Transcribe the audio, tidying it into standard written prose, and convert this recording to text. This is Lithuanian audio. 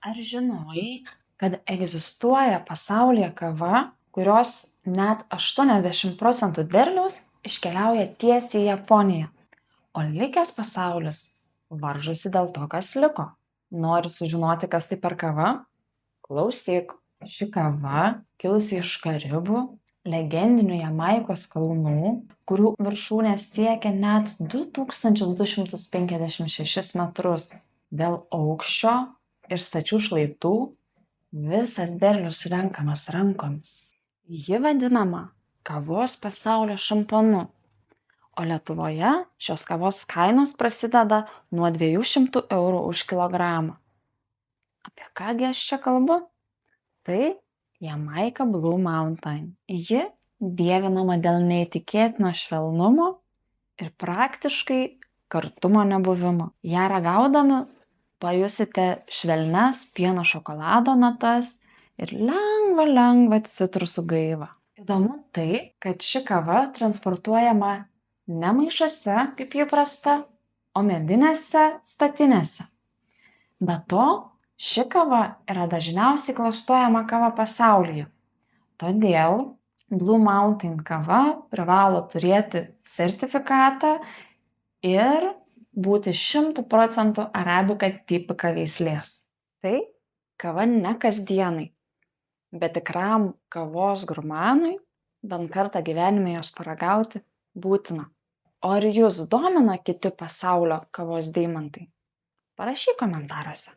Ar žinojai, kad egzistuoja pasaulyje kava, kurios net 80% derliaus iškeliauja tiesiai į Japoniją, o likęs pasaulis varžosi dėl to, kas liko? Nori sužinoti, kas tai per kava? Klausyk, ši kava kilusi iš Karibų, legendinių Jamaikos kalnų, kurių viršūnė siekia net 2256 metrus. Dėl aukščio ir stačių šlaitų visas derlius renkamas rankomis. Ji vadinama kavos pasaulio šampanu, o Lietuvoje šios kavos kainos prasideda nuo 200 eurų už kilogramą. Apie kągi aš čia kalbu? Tai Jamaica Blue Mountain. Ji dievinama dėl neįtikėtino švelnumo ir praktiškai kartumo nebuvimo. Ja ragaudami pajusite švelnias pieno šokolado natas ir lengvą citrusų gaivą. Įdomu tai, kad ši kava transportuojama ne maišuose, kaip įprasta, o medinėse statinėse. Be to, ši kava yra dažniausiai klastojama kava pasaulyje. Todėl Blue Mountain kava privalo turėti sertifikatą ir būti 100% Arabica typica veislės. Tai kava ne kasdienai, bet tikram kavos gurmanui bent kartą gyvenime jos paragauti būtina. O ar jus domina kiti pasaulio kavos deimantai? Parašyk komentaruose.